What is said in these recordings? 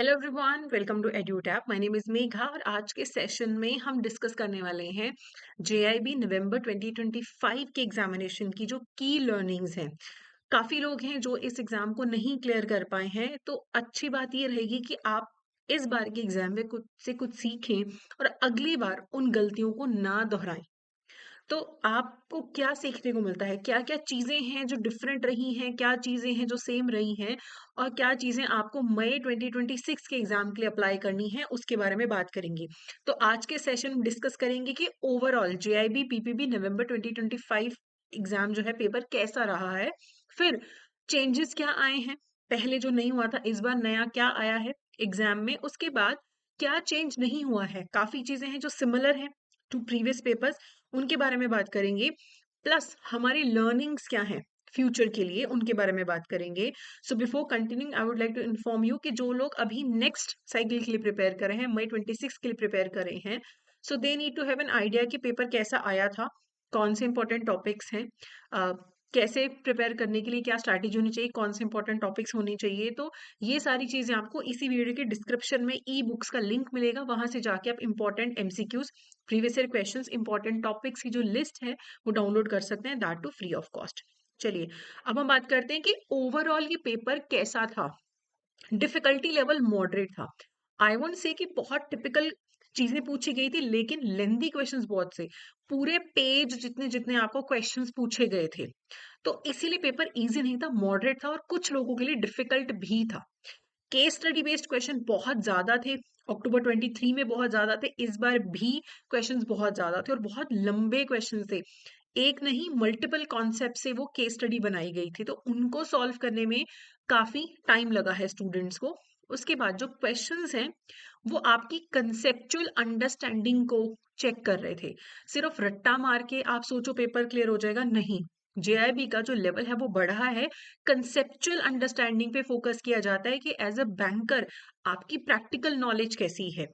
Hello everyone, welcome to Edutap. My name is Megha और आज के सेशन में हम डिस्कस करने वाले हैं जेआईबी नवंबर 2025 के एग्जामिनेशन की जो की लर्निंग्स हैं। काफी लोग हैं जो इस एग्जाम को नहीं क्लियर कर पाए हैं, तो अच्छी बात ये रहेगी कि आप इस बार के एग्जाम में कुछ सीखें और अगली बार उन गलतियों को ना दोहराएं। तो आपको क्या सीखने को मिलता है? क्या-क्या चीज़ें हैं जो डिफरेंट रही हैं? क्या चीज़ें हैं जो सेम रही हैं? और क्या चीज़ें आपको मई 2026 के एग्ज़ाम के लिए अप्लाई करनी है, उसके बारे में बात करेंगे। तो आज के सेशन में डिस्कस करेंगे कि ओवरऑल जेआईबी, पीपीबी नवंबर 2025 एग्ज़ाम जो है पेपर कैसा रहा है? फिर चेंजेस क्या आए हैं? पहले जो नहीं हुआ था, इस बार नया क्या आया है एग्ज़ाम में? उसके बाद क्या चेंज नहीं हुआ है? काफ़ी चीज़ें हैं जो सिमिलर हैं टू प्रीवियस पेपर्स, उनके बारे में बात करेंगे। प्लस हमारी लर्निंग्स क्या हैं फ्यूचर के लिए, उनके बारे में बात करेंगे। So before continuing I would like to inform you कि जो लोग अभी नेक्स्ट साइकिल के लिए प्रिपेयर कर रहे हैं, मई 26 के लिए प्रिपेयर कर रहे हैं, so they need to have an idea कि पेपर कैसा आया था, कौन से इंपॉर्टेंट टॉपिक्स हैं, कैसे प्रिपेयर करने के लिए क्या स्ट्रैटेजी होनी चाहिए, कौन से इंपॉर्टेंट टॉपिक्स होने चाहिए। तो ये सारी चीजें आपको इसी वीडियो के डिस्क्रिप्शन में ई बुक्स का लिंक मिलेगा, वहां से जाके आप important MCQs, previous year questions, important topics की जो लिस्ट है वो डाउनलोड कर सकते हैं, that too free of cost. चलिए, अब हम बात करते हैं कि ओवरऑल ये पेपर कैसा था। डिफिकल्टी लेवल मॉडरेट था। आई वोंट से कि बहुत टिपिकल चीजें पूछी गई थी, लेकिन लेंदी क्वेश्चंस बहुत से, पूरे पेज जितने जितने आपको क्वेश्चंस पूछे गए थे, तो इसीलिए पेपर इजी नहीं था, मॉडरेट था और कुछ लोगों के लिए डिफिकल्ट भी था। केस स्टडी बेस्ड क्वेश्चन बहुत ज्यादा थे, अक्टूबर 23 में बहुत ज्यादा थे, इस बार भी क्वेश्चंस बहुत ज्यादा थे और बहुत लंबे क्वेश्चंस थे। एक नहीं, मल्टीपल कॉन्सेप्ट से वो केस स्टडी बनाई गई थी, तो उनको सॉल्व करने में काफी टाइम लगा है स्टूडेंट्स को। उसके बाद जो क्वेश्चंस हैं वो आपकी कंसेप्चुअल अंडरस्टैंडिंग को चेक कर रहे थे। सिर्फ रट्टा मार के आप सोचो पेपर क्लियर हो जाएगा, नहीं। जेआईबी का जो लेवल है वो बढ़ा है, कंसेप्चुअल अंडरस्टैंडिंग पे फोकस किया जाता है कि एज अ बैंकर आपकी प्रैक्टिकल नॉलेज कैसी है।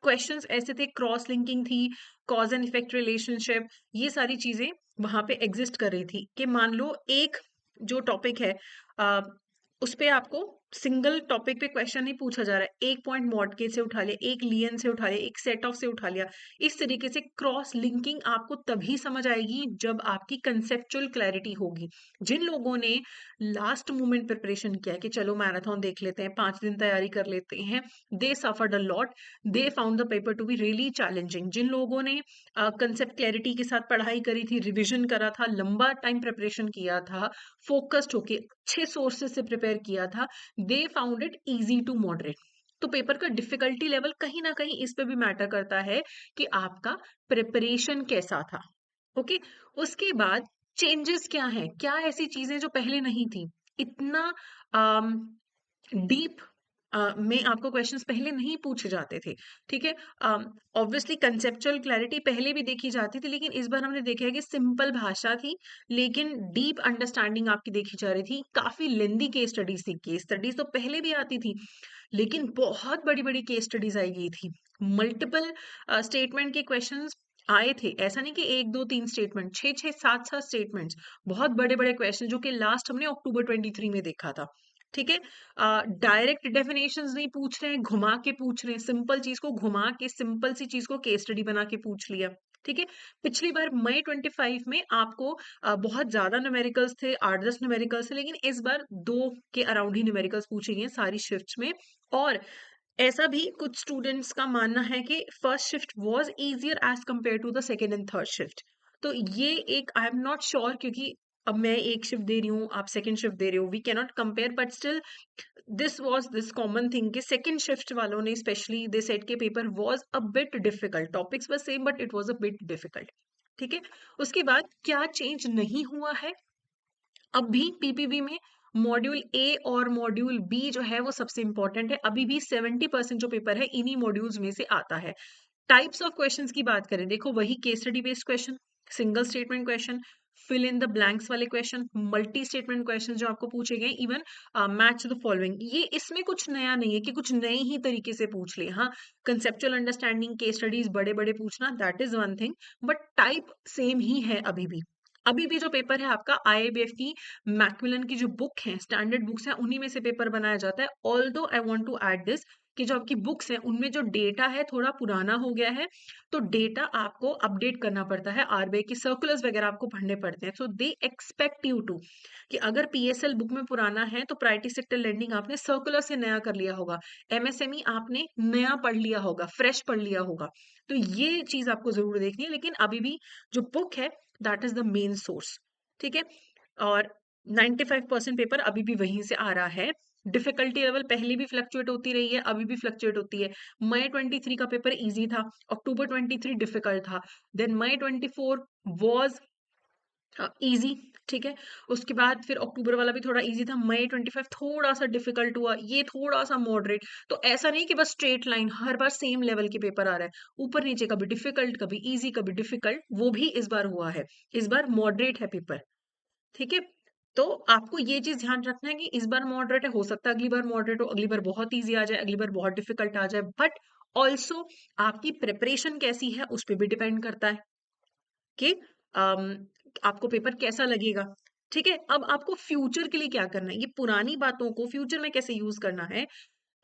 क्वेश्चंस ऐसे थे, क्रॉस लिंकिंग थी, कॉज एंड इफेक्ट रिलेशनशिप, ये सारी चीजें वहां पे एग्जिस्ट कर रही थी कि मान लो एक जो टॉपिक है, आ, उस पे आपको सिंगल टॉपिक पे क्वेश्चन नहीं पूछा जा रहा है, एक पॉइंट मॉडके से उठा लिया, एक लियन से उठा लिया, एक सेट ऑफ से उठा लिया। इस तरीके से क्रॉस लिंकिंग आपको तभी समझ आएगी जब आपकी कंसेप्चुअल क्लैरिटी होगी। जिन लोगों ने लास्ट मोमेंट प्रिपरेशन किया कि चलो मैराथन देख लेते हैं, 5 दिन तैयारी कर लेते हैं, they suffered a lot, they found the paper to be really challenging. जिन लोगों ने कंसेप्ट क्लैरिटी के साथ पढ़ाई करी थी, रिविजन करा था, लंबा टाइम प्रिपरेशन किया था, फोकस्ड होके अच्छे सोर्सेज से प्रिपेयर किया था, they found it easy to moderate. तो पेपर का डिफिकल्टी लेवल कहीं ना कहीं इस पे भी मैटर करता है कि आपका प्रिपरेशन कैसा था। ओके, उसके बाद चेंजेस क्या हैं, क्या ऐसी चीजें जो पहले नहीं थी, इतना डीप में आपको क्वेश्चंस पहले नहीं पूछे जाते थे। ठीक है, ऑब्वियसली कंसेप्चुअल क्लैरिटी पहले भी देखी जाती थी, लेकिन इस बार हमने देखा है कि सिंपल भाषा थी, लेकिन डीप अंडरस्टैंडिंग आपकी देखी जा रही थी। काफी लेंदी केस स्टडीज थी, केस स्टडीज तो पहले भी आती थी, लेकिन बहुत बड़ी बड़ी केस स्टडीज आई गई थी। मल्टीपल स्टेटमेंट के क्वेश्चंस आए थे, ऐसा नहीं कि एक दो तीन स्टेटमेंट, छह छह सात सात स्टेटमेंट्स, बहुत बड़े बड़े क्वेश्चन जो कि लास्ट हमने अक्टूबर 23 में देखा था। ठीक है, डायरेक्ट डेफिनेशंस नहीं पूछ रहे हैं, घुमा के पूछ रहे हैं, सिंपल चीज को घुमा के, सिंपल सी चीज को केस स्टडी बना के पूछ लिया। ठीक है, पिछली बार मई 25 में आपको बहुत ज्यादा न्यूमेरिकल्स थे, 8-10 न्यूमेरिकल्स थे, लेकिन इस बार 2 के अराउंड ही न्यूमेरिकल्स पूछे गए हैं सारी शिफ्ट्स में। और ऐसा भी कुछ स्टूडेंट्स का मानना है कि first shift was easier as compared to the second and third shift. तो ये एक, आई एम नॉट श्योर, क्योंकि अब मैं एक शिफ्ट दे रही हूँ, आप सेकंड शिफ्ट दे रहे हो, we can not compare, but still this was this common thing कि सेकंड शिफ्ट वालों ने स्पेशली दे सेट के paper was a bit difficult, topics were same but it was a bit difficult. ठीक है, उसके बाद क्या चेंज नहीं हुआ है, अब भी पीपीबी में मॉड्यूल ए और मॉड्यूल बी जो है वो सबसे इंपॉर्टेंट है। अभी भी 70% जो पेपर है इन्हीं मॉड्यूल्स में से आता है। टाइप्स ऑफ क्वेश्चंस की बात करें, देखो वही case study based question, single statement question, fill in the blanks वाले क्वेश्चन, मल्टी स्टेटमेंट क्वेश्चन जो आपको पूछे गए, इवन मैच द फॉलोइंग, ये इसमें कुछ नया नहीं है कि कुछ नए ही तरीके से पूछ लिए। हाँ, कंसेप्चुअल अंडरस्टैंडिंग, केस स्टडीज बड़े बड़े पूछना, that is one thing, but type same ही है अभी भी। अभी भी जो पेपर है आपका आईआईबीएफ की मैक्मिलन की जो बुक है, स्टैंडर्ड बुक्स हैं, उन्हीं में से पेपर बनाया जाता है। Although I want to add this कि जो आपकी बुक्स हैं उनमें जो डेटा है थोड़ा पुराना हो गया है, तो डेटा आपको अपडेट करना पड़ता है, आरबीआई की सर्कुलर्स वगैरह आपको पढ़ने पड़ते हैं। So they expect you to कि अगर पीएसएल बुक में पुराना है तो प्रायोरिटी सेक्टर लेंडिंग आपने सर्कुलर से नया कर लिया होगा, एमएसएमई आपने नया पढ़ लिया होगा, फ्रेश पढ़ लिया होगा। तो ये चीज आपको जरूर देखनी है, लेकिन अभी भी जो बुक है that is the main source. ठीक है, और 95% पेपर अभी भी वहीं से आ रहा है। डिफिकल्टी लेवल पहले भी फ्लक्चुएट होती रही है, अभी भी फ्लक्चुएट होती है। मई 23 का पेपर इजी था, अक्टूबर 23 डिफिकल्ट था, देन मई 24 वाज इजी। ठीक है, उसके बाद फिर अक्टूबर वाला भी थोड़ा इजी था, मई 25 थोड़ा सा डिफिकल्ट हुआ, ये थोड़ा सा मॉडरेट। तो ऐसा नहीं कि बस स्ट्रेट लाइन हर बार सेम लेवल के पेपर आ रहा है, ऊपर नीचे, कभी डिफिकल्ट कभी इजी कभी डिफिकल्ट, वो भी इस बार हुआ है। इस बार मॉडरेट है पेपर। ठीक है, तो आपको ये चीज ध्यान रखना है कि इस बार मॉडरेट है, हो सकता है अगली बार मॉडरेट हो, अगली बार बहुत इजी आ जाए, अगली बार बहुत डिफिकल्ट आ जाए, बट ऑल्सो आपकी प्रिपरेशन कैसी है उस पर भी डिपेंड करता है कि आपको पेपर कैसा लगेगा। ठीक है, अब आपको फ्यूचर के लिए क्या करना है, ये पुरानी बातों को फ्यूचर में कैसे यूज करना है,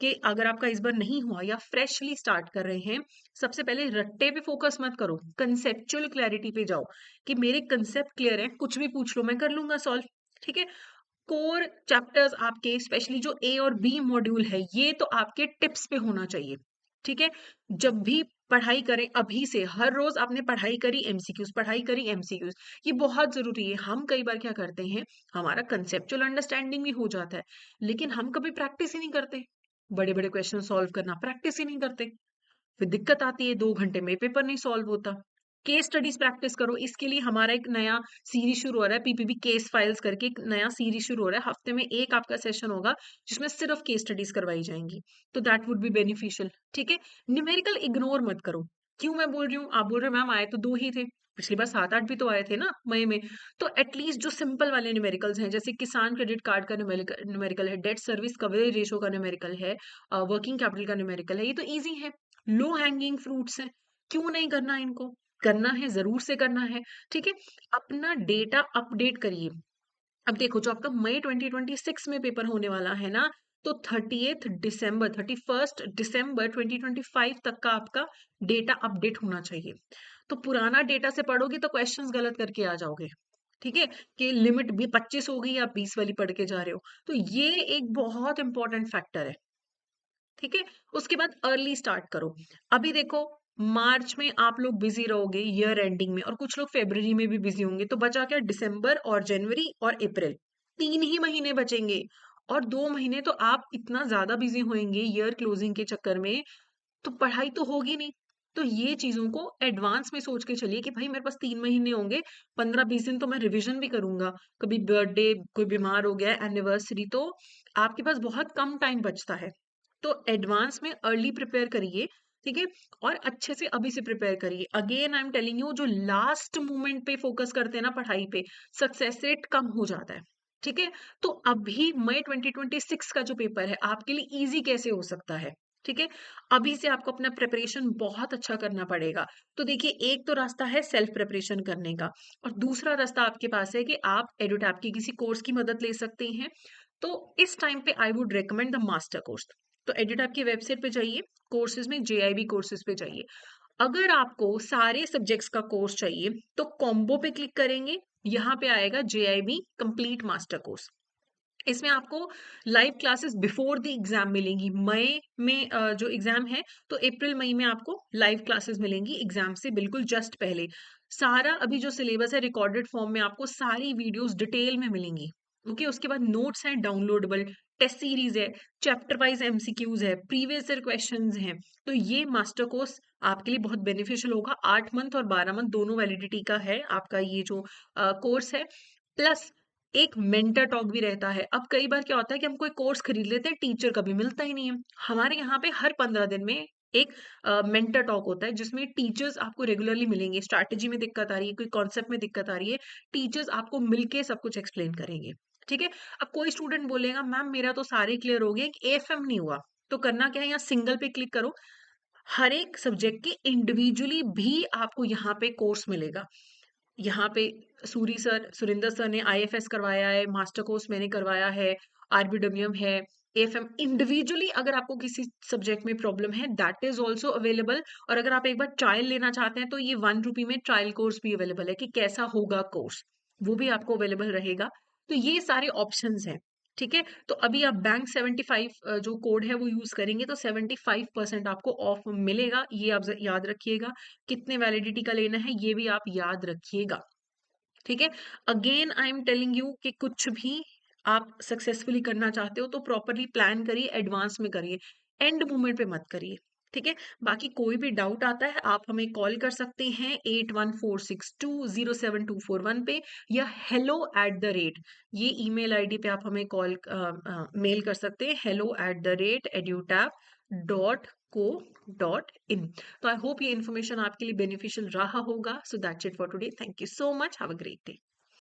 कि अगर आपका इस बार नहीं हुआ या फ्रेशली स्टार्ट कर रहे हैं, सबसे पहले रट्टे पे फोकस मत करो, कंसेप्चुअल क्लैरिटी पे जाओ कि मेरे कंसेप्ट क्लियर है, कुछ भी पूछ लो मैं कर लूंगा सॉल्व। ठीक है, कोर चैप्टर्स आपके स्पेशली जो ए और बी मॉड्यूल है ये तो आपके टिप्स पे होना चाहिए। ठीक है, जब भी पढ़ाई करें अभी से, हर रोज आपने पढ़ाई करी एमसीक्यूज, पढ़ाई करी एमसीक्यूज, ये बहुत जरूरी है। हम कई बार क्या करते हैं, हमारा कंसेप्चुअल अंडरस्टैंडिंग भी हो जाता है, लेकिन हम कभी प्रैक्टिस ही नहीं करते, बड़े बड़े क्वेश्चन सॉल्व करना प्रैक्टिस ही नहीं करते, फिर दिक्कत आती है, 2 घंटे में पेपर नहीं सॉल्व होता। केस स्टडीज प्रैक्टिस करो, इसके लिए हमारा एक नया सीरीज शुरू हो रहा है, पीपीबी केस फाइल्स करके एक नया सीरीज शुरू हो रहा है, हफ्ते में एक आपका सेशन होगा जिसमें सिर्फ केस स्टडीज करवाई जाएंगी, तो दैट वुड बी बेनिफिशियल। ठीक है, न्यूमेरिकल इग्नोर मत करो। क्यों मैं बोल रही हूँ, आप बोल रहे हो मैम आए तो 2 ही थे, पिछली बार 7-8 भी तो आए थे ना मई में। तो एटलीस्ट जो सिंपल वाले न्यूमेरिकल्स हैं, जैसे किसान क्रेडिट कार्ड का न्यूमेरिकल है, डेट सर्विस कवरेज रेशो का न्यूमेरिकल है, वर्किंग कैपिटल का न्यूमेरिकल है, ये तो इजी है, लो हैंगिंग फ्रूट्स हैं, क्यों नहीं करना इनको, करना है जरूर से करना है। ठीक है, अपना डेटा अपडेट करिए। अब देखो जो आपका मई 2026 में पेपर होने वाला है ना, तो 30 दिसंबर 31 दिसंबर 2025 तक का आपका डेटा अपडेट होना चाहिए। तो पुराना डेटा से पढ़ोगे तो क्वेश्चंस गलत करके आ जाओगे। ठीक है, कि लिमिट भी 25 हो गई, आप 20 वाली पढ़ के जा रहे हो, तो ये एक बहुत इंपॉर्टेंट फैक्टर है। ठीक है, उसके बाद अर्ली स्टार्ट करो। अभी देखो मार्च में आप लोग बिजी रहोगे ईयर एंडिंग में, और कुछ लोग फरवरी में भी बिजी होंगे, तो बचा क्या, दिसंबर और जनवरी और अप्रैल, 3 ही महीने बचेंगे। और 2 महीने तो आप इतना ज्यादा बिजी होंगे ईयर क्लोजिंग के चक्कर में, तो पढ़ाई तो होगी नहीं। तो ये चीजों को एडवांस में सोच के चलिए कि भाई मेरे पास 3 महीने होंगे, 15-20 दिन तो मैं रिवीजन भी करूंगा, कभी बर्थडे कोई बीमार हो गया, एनिवर्सरी, तो आपके पास बहुत कम टाइम बचता है। तो एडवांस में अर्ली प्रिपेयर करिए। ठीक है, और अच्छे से अभी से प्रिपेयर करिए। Again I am telling you, जो लास्ट मोमेंट पे फोकस करते हैं ना पढ़ाई पे, सक्सेस रेट कम हो जाता है। ठीक है, तो अभी मई 2026 का जो पेपर है आपके लिए इजी कैसे हो सकता है। ठीक है, अभी से आपको अपना प्रिपरेशन बहुत अच्छा करना पड़ेगा। तो देखिए, एक तो रास्ता है सेल्फ प्रिपरेशन करने का, और दूसरा रास्ता आपके पास है कि आप एडुटैप की किसी कोर्स की मदद ले सकते हैं। तो इस टाइम पे I would recommend the master course. तो एडुटैप की वेबसाइट पे जाइए, कोर्सेज में जेआईबी कोर्सेज पे जाइए। अगर आपको सारे सब्जेक्ट्स का कोर्स चाहिए तो कॉम्बो पे क्लिक करेंगे, यहाँ पे आएगा जेआईबी कंप्लीट मास्टर कोर्स। इसमें आपको live classes before the exam मिलेंगी। मई में जो एग्जाम है, तो अप्रैल मई में आपको लाइव क्लासेस मिलेंगी एग्जाम से बिल्कुल जस्ट पहले। सारा अभी जो सिलेबस है रिकॉर्डेड फॉर्म में आपको सारी वीडियोस डिटेल में मिलेंगी। ओके, उसके बाद नोट्स हैं डाउनलोडेबल, टेस्ट सीरीज है, चैप्टर वाइज एमसीक्यूज है, प्रीवियस ईयर क्वेश्चंस हैं। तो ये मास्टर कोर्स आपके लिए बहुत बेनिफिशियल होगा। 8 मंथ और 12 मंथ दोनों वैलिडिटी का है आपका ये जो कोर्स है। प्लस एक मेंटर टॉक भी रहता है। अब कई बार क्या होता है कि हम कोई कोर्स खरीद लेते हैं, टीचर कभी मिलता ही नहीं है। हमारे यहाँ पे हर 15 दिन में एक मेंटर टॉक होता है, जिसमें टीचर्स आपको रेगुलरली मिलेंगे। स्ट्रैटेजी में दिक्कत आ रही है, कोई कॉन्सेप्ट में दिक्कत आ रही है, टीचर्स आपको मिलके सब कुछ एक्सप्लेन करेंगे। ठीक है, अब कोई स्टूडेंट बोलेगा मैम मेरा तो सारे क्लियर हो गए, एएफएम नहीं हुआ, तो करना क्या है, यहाँ सिंगल पे क्लिक करो। हर एक सब्जेक्ट के इंडिविजुअली भी आपको यहाँ पे कोर्स मिलेगा। यहाँ पे सुरिंदर सर ने आईएफएस करवाया है, मास्टर कोर्स मैंने करवाया है, आरबीडब्ल्यूएम है, AFM इंडिविजुअली अगर आपको किसी सब्जेक्ट में प्रॉब्लम है दैट इज ऑल्सो अवेलेबल। और अगर आप एक बार ट्रायल लेना चाहते हैं तो ये 1 रुपी में ट्रायल कोर्स भी अवेलेबल है कि कैसा होगा कोर्स, वो भी आपको अवेलेबल रहेगा। तो ये सारे ऑप्शंस हैं। ठीक है, तो अभी आप बैंक 75 जो कोड है वो यूज करेंगे तो 75% आपको ऑफ मिलेगा, ये आप याद रखिएगा। कितने वैलिडिटी का लेना है ये भी आप याद रखिएगा। ठीक है, again I am telling you कि कुछ भी आप सक्सेसफुली करना चाहते हो तो प्रॉपरली प्लान करिए, एडवांस में करिए, एंड मोमेंट पे मत करिए। ठीक है, बाकी कोई भी डाउट आता है आप हमें कॉल कर सकते हैं 8146207241 पे, या hello@, ये ईमेल आईडी पे आप हमें कॉल मेल कर सकते हैं hello@edutap.co.in। तो आई होप ये इन्फॉर्मेशन आपके लिए बेनिफिशियल रहा होगा। So that's it for today, thank you so much, have a great day.